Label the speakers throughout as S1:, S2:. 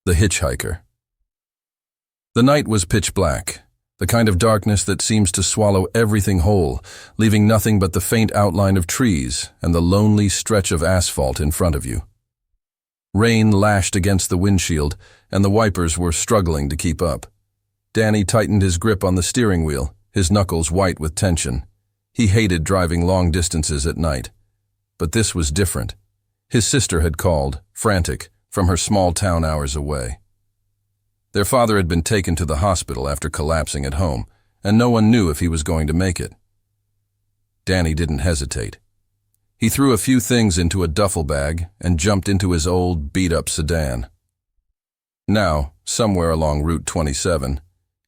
S1: The Hitchhiker. The night was pitch black, the kind of darkness that seems to swallow everything whole, leaving nothing but the faint outline of trees and the lonely stretch of asphalt in front of you. Rain lashed against the windshield, and the wipers were struggling to keep up. Danny tightened his grip on the steering wheel, his knuckles white with tension. He hated driving long distances at night. But this was different. His sister had called, frantic, from her small town hours away. Their father had been taken to the hospital after collapsing at home, and no one knew if he was going to make it. Danny didn't hesitate. He threw a few things into a duffel bag and jumped into his old, beat-up sedan. Now, somewhere along Route 27,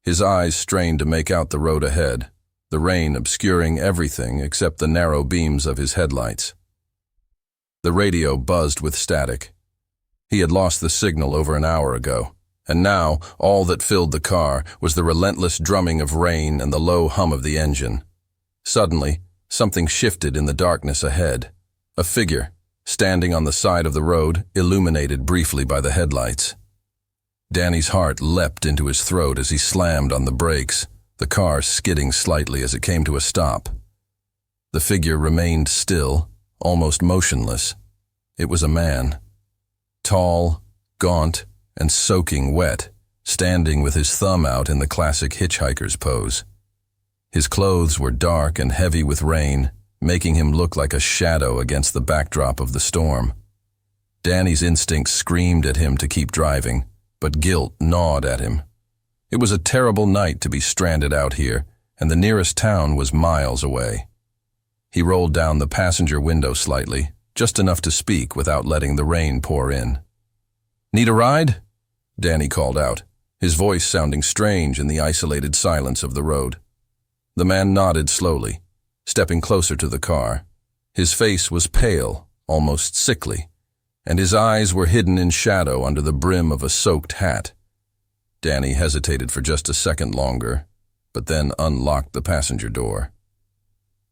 S1: his eyes strained to make out the road ahead, the rain obscuring everything except the narrow beams of his headlights. The radio buzzed with static. He had lost the signal over an hour ago, and now all that filled the car was the relentless drumming of rain and the low hum of the engine. Suddenly, something shifted in the darkness ahead. A figure, standing on the side of the road, illuminated briefly by the headlights. Danny's heart leapt into his throat as he slammed on the brakes, the car skidding slightly as it came to a stop. The figure remained still, almost motionless. It was a man. Tall, gaunt, and soaking wet, standing with his thumb out in the classic hitchhiker's pose. His clothes were dark and heavy with rain, making him look like a shadow against the backdrop of the storm. Danny's instincts screamed at him to keep driving, but guilt gnawed at him. It was a terrible night to be stranded out here, and the nearest town was miles away. He rolled down the passenger window slightly, just enough to speak without letting the rain pour in. "Need a ride?" Danny called out, his voice sounding strange in the isolated silence of the road. The man nodded slowly, stepping closer to the car. His face was pale, almost sickly, and his eyes were hidden in shadow under the brim of a soaked hat. Danny hesitated for just a second longer, but then unlocked the passenger door.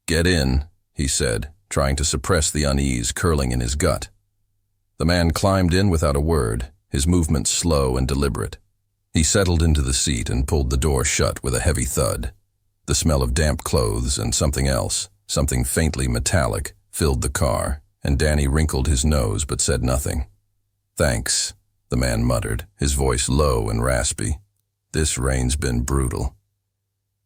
S1: "Get in," he said, trying to suppress the unease curling in his gut. The man climbed in without a word, his movements slow and deliberate. He settled into the seat and pulled the door shut with a heavy thud. The smell of damp clothes and something else, something faintly metallic, filled the car, and Danny wrinkled his nose but said nothing. "Thanks," the man muttered, his voice low and raspy. "This rain's been brutal."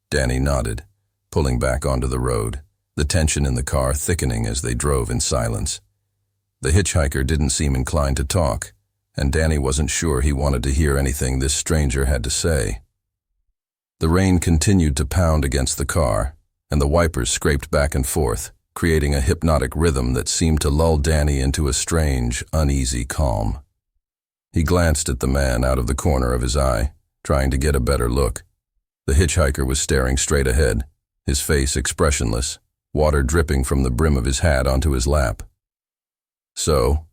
S1: Danny nodded, pulling back onto the road, the tension in the car thickening as they drove in silence. The hitchhiker didn't seem inclined to talk, and Danny wasn't sure he wanted to hear anything this stranger had to say. The rain continued to pound against the car, and the wipers scraped back and forth, creating a hypnotic rhythm that seemed to lull Danny into a strange, uneasy calm. He glanced at the man out of the corner of his eye, trying to get a better look. The hitchhiker was staring straight ahead, his face expressionless, water dripping from the brim of his hat onto his lap. "So,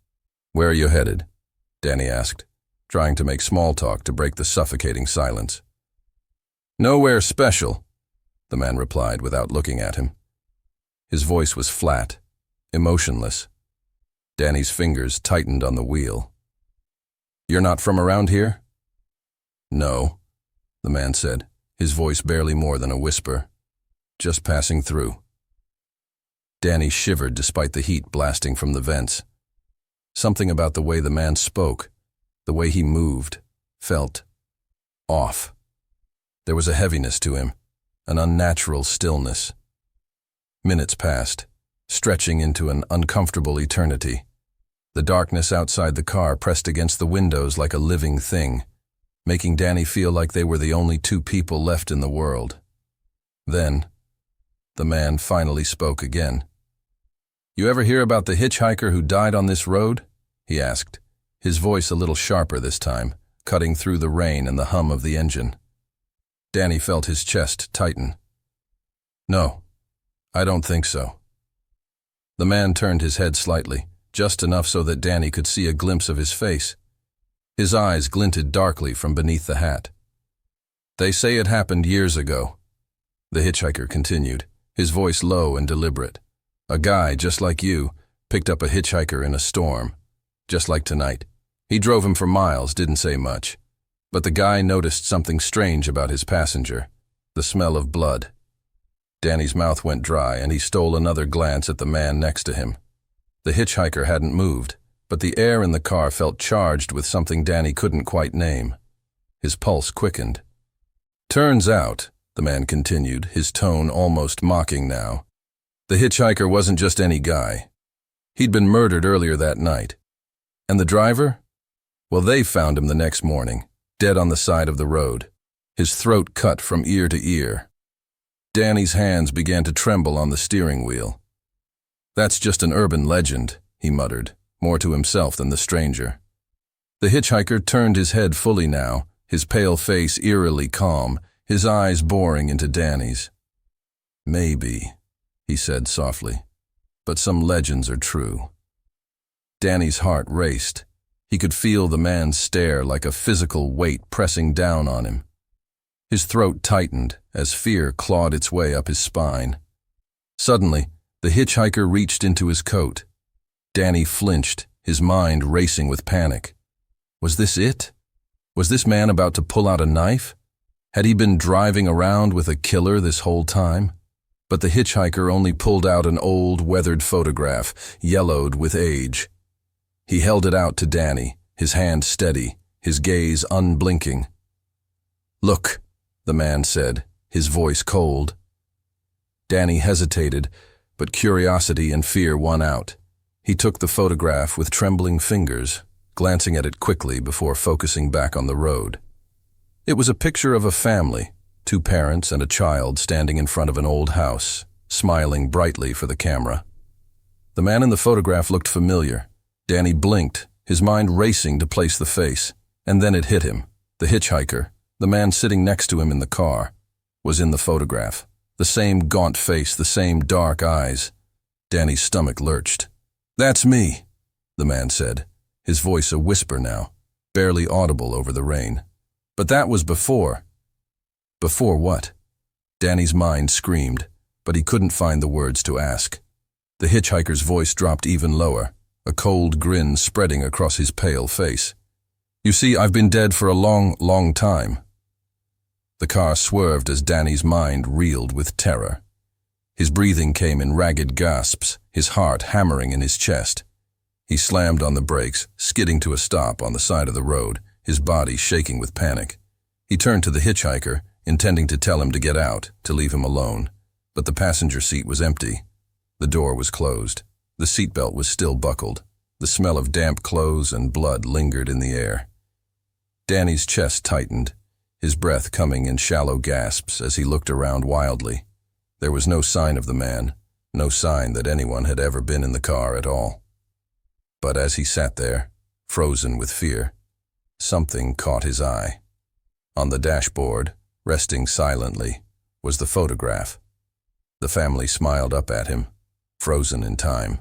S1: where are you headed?" Danny asked, trying to make small talk to break the suffocating silence. "Nowhere special," the man replied without looking at him. His voice was flat, emotionless. Danny's fingers tightened on the wheel. "You're not from around here?" "No," the man said, his voice barely more than a whisper. "Just passing through." Danny shivered despite the heat blasting from the vents. Something about the way the man spoke, the way he moved, felt off. There was a heaviness to him, an unnatural stillness. Minutes passed, stretching into an uncomfortable eternity. The darkness outside the car pressed against the windows like a living thing, making Danny feel like they were the only two people left in the world. Then, the man finally spoke again. "You ever hear about the hitchhiker who died on this road?" he asked, his voice a little sharper this time, cutting through the rain and the hum of the engine. Danny felt his chest tighten. "No, I don't think so." The man turned his head slightly, just enough so that Danny could see a glimpse of his face. His eyes glinted darkly from beneath the hat. "They say it happened years ago," the hitchhiker continued, his voice low and deliberate. "A guy just like you picked up a hitchhiker in a storm, just like tonight. He drove him for miles, didn't say much. But the guy noticed something strange about his passenger, the smell of blood. Danny's mouth went dry, and he stole another glance at the man next to him. The hitchhiker hadn't moved, but the air in the car felt charged with something Danny couldn't quite name. His pulse quickened. "Turns out," the man continued, his tone almost mocking now, "the hitchhiker wasn't just any guy. He'd been murdered earlier that night. And the driver? Well, they found him the next morning, dead on the side of the road, his throat cut from ear to ear." Danny's hands began to tremble on the steering wheel. "That's just an urban legend," he muttered, more to himself than the stranger. The hitchhiker turned his head fully now, his pale face eerily calm, his eyes boring into Danny's. "Maybe," he said softly, "but some legends are true." Danny's heart raced. He could feel the man's stare like a physical weight pressing down on him. His throat tightened as fear clawed its way up his spine. Suddenly, the hitchhiker reached into his coat. Danny flinched, his mind racing with panic. Was this it? Was this man about to pull out a knife? Had he been driving around with a killer this whole time? But the hitchhiker only pulled out an old, weathered photograph, yellowed with age. He held it out to Danny, his hand steady, his gaze unblinking. "Look," the man said, his voice cold. Danny hesitated, but curiosity and fear won out. He took the photograph with trembling fingers, glancing at it quickly before focusing back on the road. It was a picture of a family, 2 parents and a child standing in front of an old house, smiling brightly for the camera. The man in the photograph looked familiar. Danny blinked, his mind racing to place the face, and then it hit him. The hitchhiker, the man sitting next to him in the car, was in the photograph. The same gaunt face, the same dark eyes. Danny's stomach lurched. "That's me," the man said, his voice a whisper now, barely audible over the rain. "But that was before." Before what? Danny's mind screamed, but he couldn't find the words to ask. The hitchhiker's voice dropped even lower, a cold grin spreading across his pale face. "You see, I've been dead for a long, long time." The car swerved as Danny's mind reeled with terror. His breathing came in ragged gasps, his heart hammering in his chest. He slammed on the brakes, skidding to a stop on the side of the road, his body shaking with panic. He turned to the hitchhiker, intending to tell him to get out, to leave him alone. But the passenger seat was empty. The door was closed. The seatbelt was still buckled. The smell of damp clothes and blood lingered in the air. Danny's chest tightened, his breath coming in shallow gasps as he looked around wildly. There was no sign of the man, no sign that anyone had ever been in the car at all. But as he sat there, frozen with fear, something caught his eye. On the dashboard, resting silently, was the photograph. The family smiled up at him, frozen in time.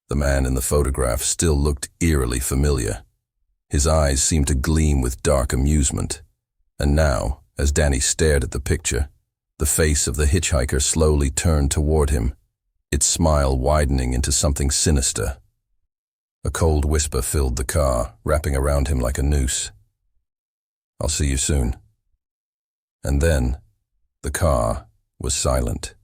S1: The man in the photograph still looked eerily familiar. His eyes seemed to gleam with dark amusement. And now, as Danny stared at the picture, the face of the hitchhiker slowly turned toward him, its smile widening into something sinister. A cold whisper filled the car, wrapping around him like a noose. "I'll see you soon." And then, the car was silent.